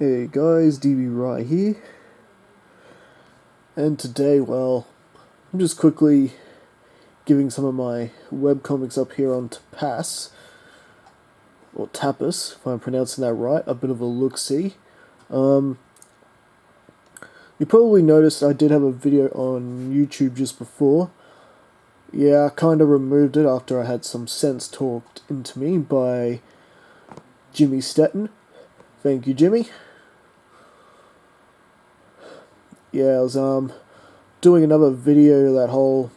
Hey guys, DB Rye here, and today, well, I'm just quickly giving some of my webcomics up here on tapas, or tapas, if I'm pronouncing that right, a bit of a look-see. You probably noticed I did have a video on YouTube just before. Yeah, I kind of removed it after I had some sense talked into me by Jimmy Stetton. Thank you, Jimmy. Yeah, I was doing another video, that whole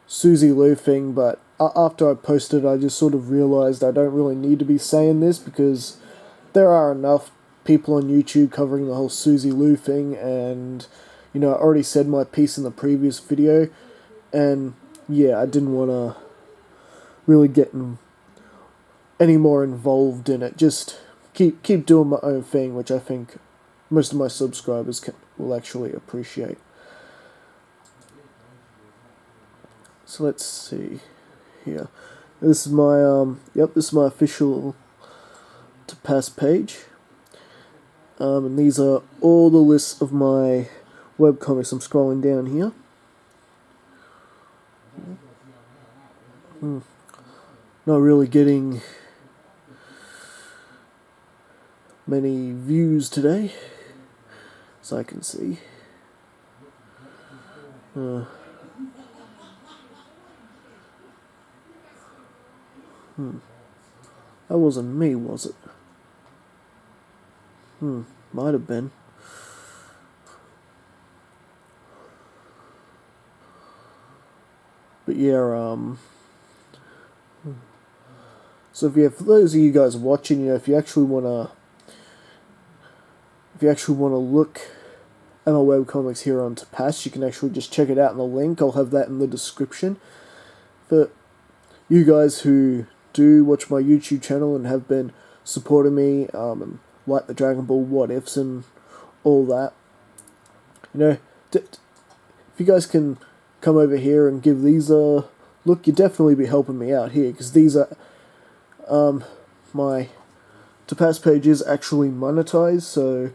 Susie Lou thing, but after I posted it, I just sort of realised I don't really need to be saying this because there are enough people on YouTube covering the whole Susie Lou thing, and, I already said my piece in the previous video, and, yeah, I didn't want to really get any more involved in it. Just keep doing my own thing, which I think most of my subscribers will actually appreciate. So let's see here. This is my this is my official tapas page. And these are all the lists of my webcomics. I'm scrolling down here. Not really getting many views today, as I can see. That wasn't me, was it? Might have been. But yeah, so for those of you guys watching, if you actually wanna look at my webcomics here on tapas, you can actually just check it out in the link. I'll have that in the description. For you guys who do watch my YouTube channel and have been supporting me, and like the Dragon Ball What Ifs and all that, if you guys can come over here and give these a look, you'd definitely be helping me out here, because these are, my tapas page is actually monetized, so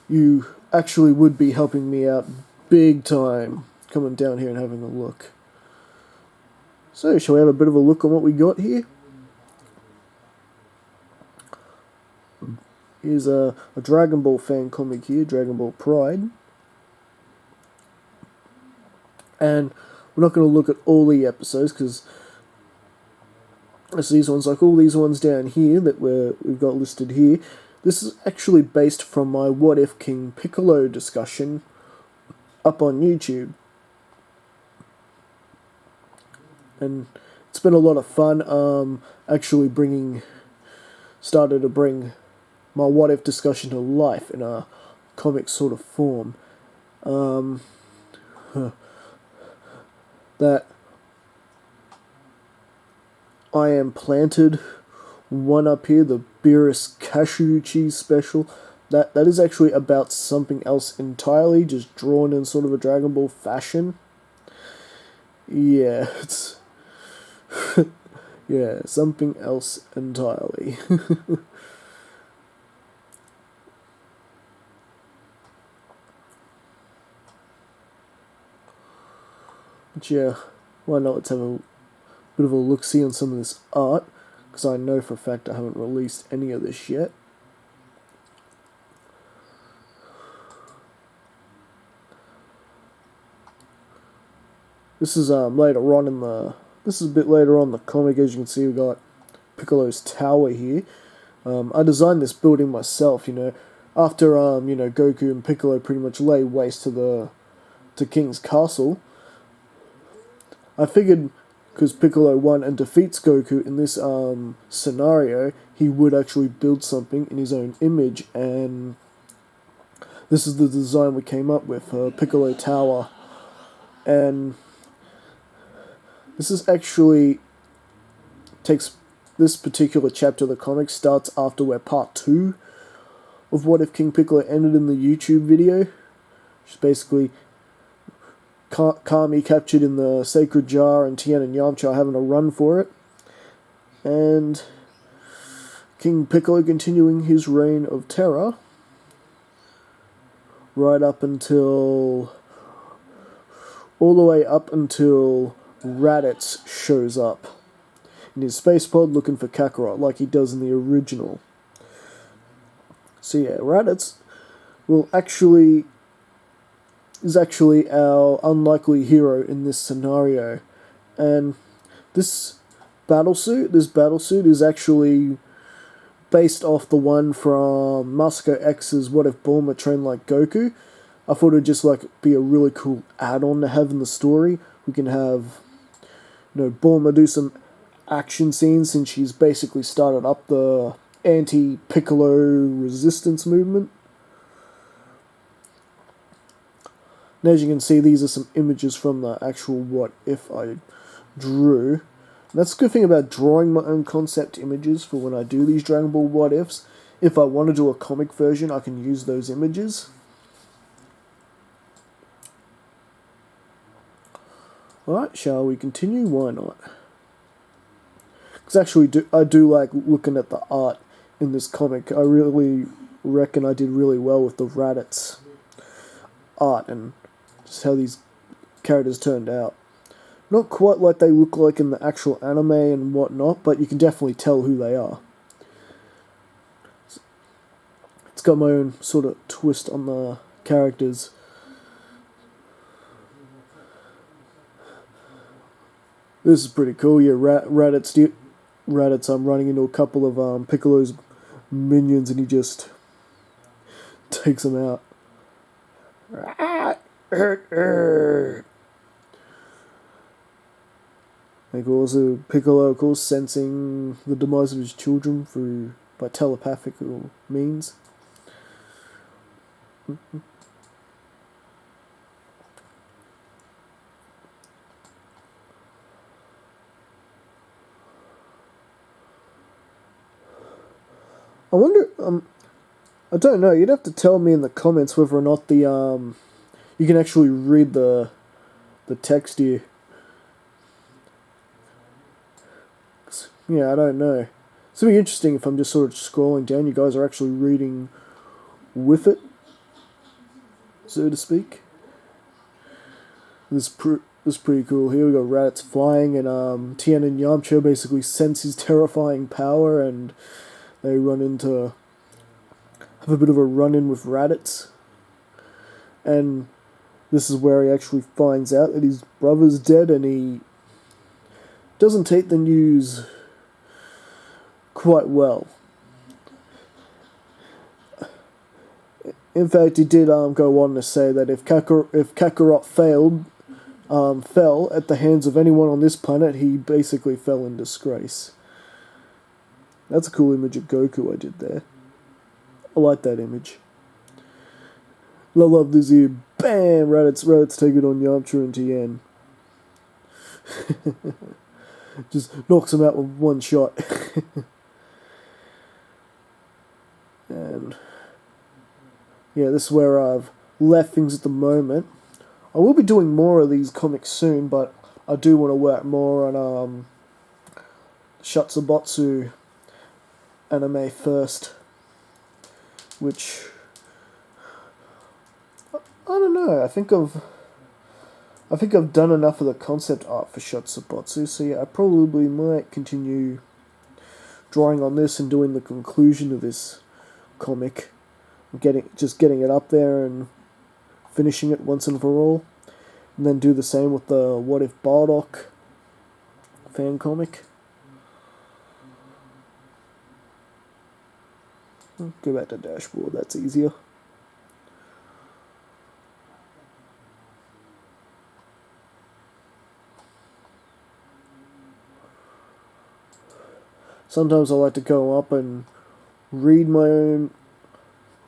you actually would be helping me out big time coming down here and having a look. So, shall we have a bit of a look on what we got here? Here's a Dragon Ball fan comic here, Dragon Ball Pride. And we're not going to look at all the episodes, because it's these ones, like all these ones down here that we've got listed here. This is actually based from my What If King Piccolo discussion up on YouTube. And it's been a lot of fun, actually started to bring my What If discussion to life in a comic sort of form. That I Am Planted one up here, the Beerus Cashew Cheese Special, that is actually about something else entirely, just drawn in sort of a Dragon Ball fashion. Yeah, it's yeah, something else entirely. But yeah, why not? Let's have a bit of a look-see on some of this art, because I know for a fact I haven't released any of this yet. This is later on in the. This is a bit later on in the comic. As you can see, we got Piccolo's tower here. I designed this building myself. After Goku and Piccolo pretty much lay waste to King's castle. I figured, because Piccolo won and defeats Goku in this scenario, he would actually build something in his own image, and this is the design we came up with, Piccolo Tower. And this is actually this particular chapter of the comic starts after where part 2 of What If King Piccolo ended in the YouTube video, which is basically Kami captured in the Sacred Jar and Tien and Yamcha having a run for it. And King Piccolo continuing his reign of terror right up until all the way up until Raditz shows up in his space pod looking for Kakarot like he does in the original. So yeah, Raditz is actually our unlikely hero in this scenario, and this battlesuit is actually based off the one from Masco X's What If Bulma Trained Like Goku. I thought it'd just be a really cool add-on to have in the story. We can have, Bulma do some action scenes since she's basically started up the anti-Piccolo resistance movement. And as you can see, these are some images from the actual What If I drew. And that's the good thing about drawing my own concept images for when I do these Dragon Ball What Ifs. If I want to do a comic version, I can use those images. Alright, shall we continue? Why not? Because actually, I do like looking at the art in this comic. I really reckon I did really well with the Raditz art and just how these characters turned out. Not quite like they look like in the actual anime and whatnot, but you can definitely tell who they are. It's got my own sort of twist on the characters. This is pretty cool. Yeah, Raditz running into a couple of Piccolo's minions and he just takes them out. Like also Piccolo, of course, sensing the demise of his children by telepathical means. I wonder, I don't know, you'd have to tell me in the comments whether or not you can actually read the text here. Yeah, I don't know. It's going to be interesting if I'm just sort of scrolling down, you guys are actually reading with it, so to speak. This is pretty cool. Here we got Raditz flying, and Tien and Yamcha basically sense his terrifying power, and they have a bit of a run-in with Raditz. And this is where he actually finds out that his brother's dead, and he doesn't take the news quite well. In fact, he did go on to say that if Kakarot fell at the hands of anyone on this planet, he basically fell in disgrace. That's a cool image of Goku I did there. I like that image. I love this here. Bam! Raditz take it on Yamcha and Tien. Just knocks him out with one shot. And yeah, this is where I've left things at the moment. I will be doing more of these comics soon, but I do want to work more on Shutsubatsu anime first, which I don't know. I think I've done enough of the concept art for Shutsubatsu, so yeah, I probably might continue drawing on this and doing the conclusion of this comic, getting it up there and finishing it once and for all, and then do the same with the What If Bardock fan comic. Go back to dashboard, that's easier. Sometimes I like to go up and read my own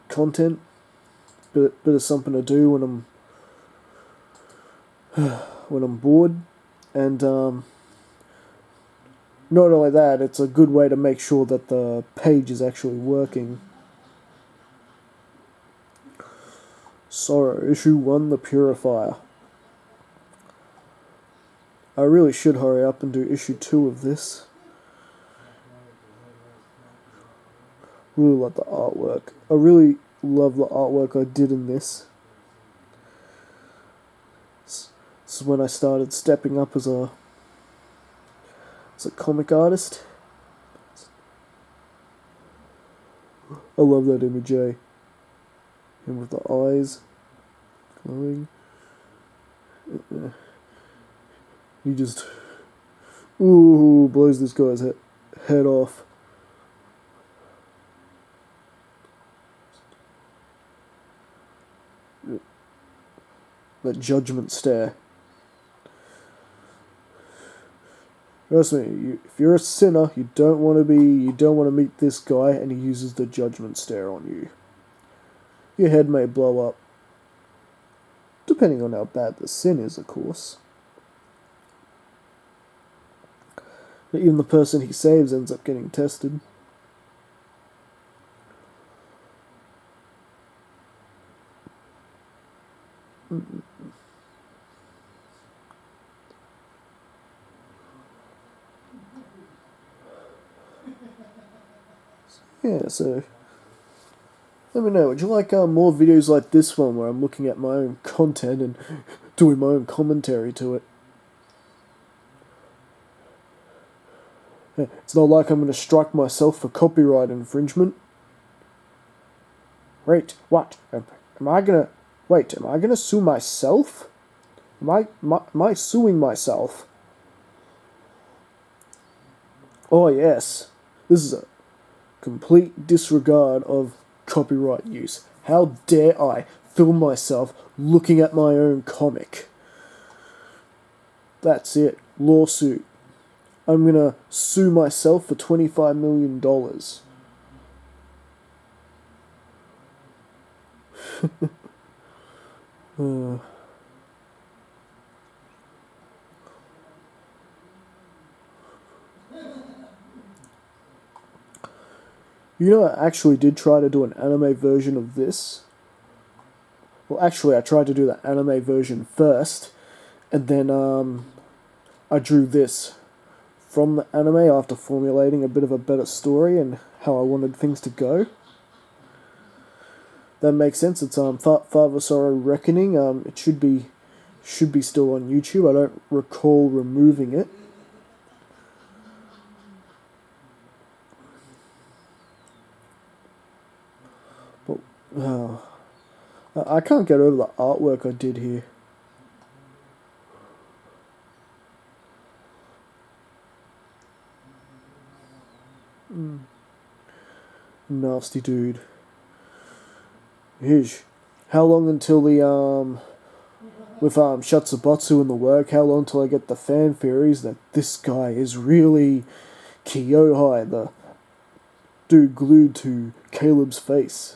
content, bit of something to do when I'm bored, and not only that, it's a good way to make sure that the page is actually working. Sorrow, issue 1, The Purifier. I really should hurry up and do issue 2 of this. Really like the artwork. I really love the artwork I did in this. This is when I started stepping up as a comic artist. I love that image, eh? And with the eyes glowing. He just, ooh, blows this guy's head off. That judgment stare. Trust me, if you're a sinner, you don't want to meet this guy, and he uses the judgment stare on you. Your head may blow up, depending on how bad the sin is, of course. But even the person he saves ends up getting tested. Yeah, so let me know. Would you like more videos like this one where I'm looking at my own content and doing my own commentary to it? It's not like I'm going to strike myself for copyright infringement. Wait, what? Am I gonna... Wait, am I gonna sue myself? Am I suing myself? Oh yes, this is a complete disregard of copyright use. How dare I film myself looking at my own comic? That's it. Lawsuit. I'm gonna sue myself for $25 million. You know, I actually did try to do an anime version of this. Well, actually, I tried to do the anime version first, and then I drew this from the anime after formulating a bit of a better story and how I wanted things to go. That makes sense. It's Father Sorrow Reckoning. It should be still on YouTube. I don't recall removing it. But I can't get over the artwork I did here. Nasty dude. Hish. How long until the with Shatsubotsu in the work, how long till I get the fan theories that this guy is really Kyohai, the dude glued to Caleb's face?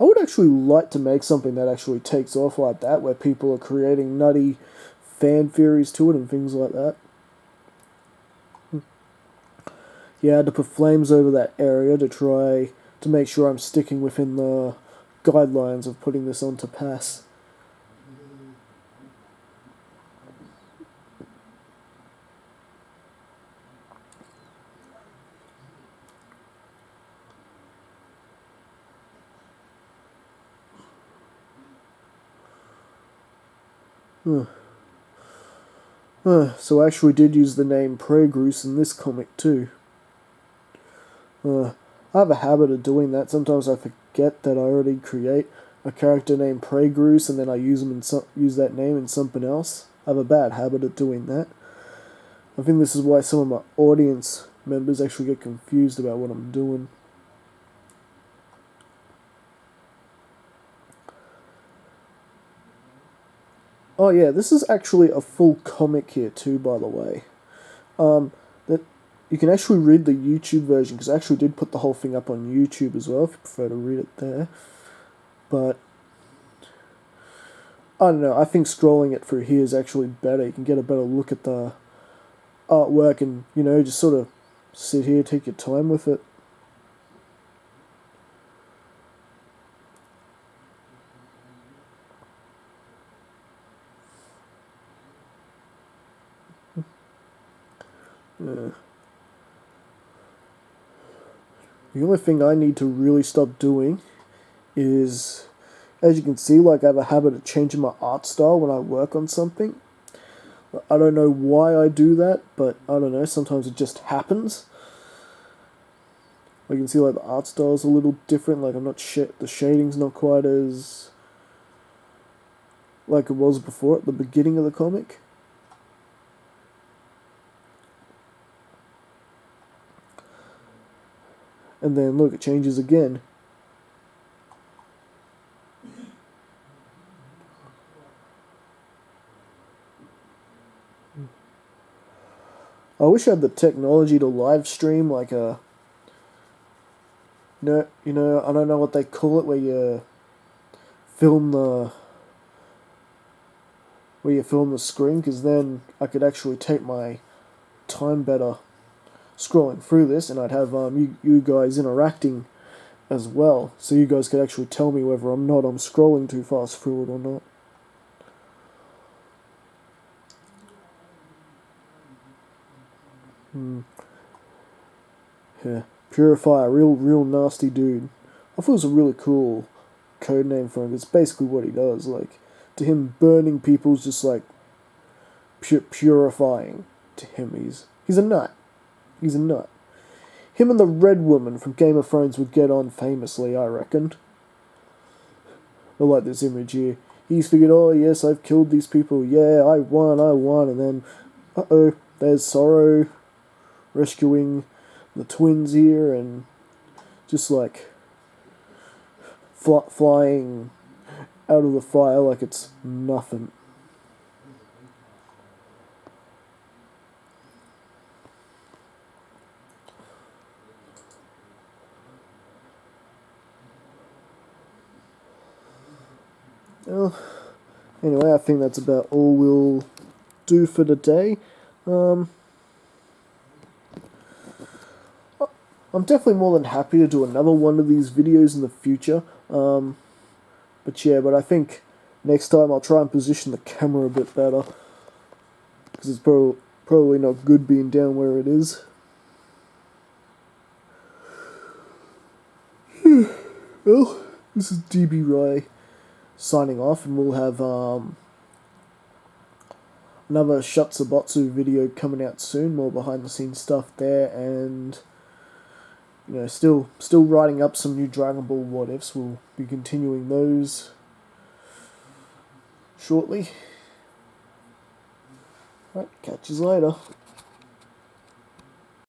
I would actually like to make something that actually takes off like that, where people are creating nutty fan theories to it and things like that. Yeah, I had to put flames over that area to try to make sure I'm sticking within the guidelines of putting this on to pass. So I actually did use the name Pregroose in this comic too. I have a habit of doing that. Sometimes I forget that I already create a character named Pregroose and then I use that name in something else. I have a bad habit of doing that. I think this is why some of my audience members actually get confused about what I'm doing. Oh yeah, this is actually a full comic here too, by the way. That you can actually read the YouTube version, because I actually did put the whole thing up on YouTube as well, if you prefer to read it there. But I don't know, I think scrolling it through here is actually better. You can get a better look at the artwork and, just sort of sit here, take your time with it. Yeah. The only thing I need to really stop doing is, as you can see, like I have a habit of changing my art style when I work on something. I don't know why I do that, but I don't know, sometimes it just happens. You can see like the art style is a little different, like I'm not the shading's not quite as like it was before at the beginning of the comic. And then look, it changes again. I wish I had the technology to live stream like a, I don't know what they call it, where you film the screen, because then I could actually take my time better scrolling through this, and I'd have you guys interacting as well, so you guys could actually tell me whether I'm scrolling too fast through it or not. Yeah, Purifier, real nasty dude. I thought it was a really cool code name for him. It's basically what he does. Like, to him, burning people's just like purifying. To him, he's a nut. He's a nut. Him and the Red Woman from Game of Thrones would get on famously, I reckon. I like this image here. He's figured, oh yes, I've killed these people. Yeah, I won. And then, uh-oh, there's Sorrow rescuing the twins here, and just like flying out of the fire like it's nothing. Well, anyway, I think that's about all we'll do for today. I'm definitely more than happy to do another one of these videos in the future. But I think next time I'll try and position the camera a bit better, because it's probably not good being down where it is. Well, this is DB Rai signing off, and we'll have another Shutsubotsu video coming out soon, more behind the scenes stuff there, and still writing up some new Dragon Ball What Ifs. We'll be continuing those shortly. Right, catch you later.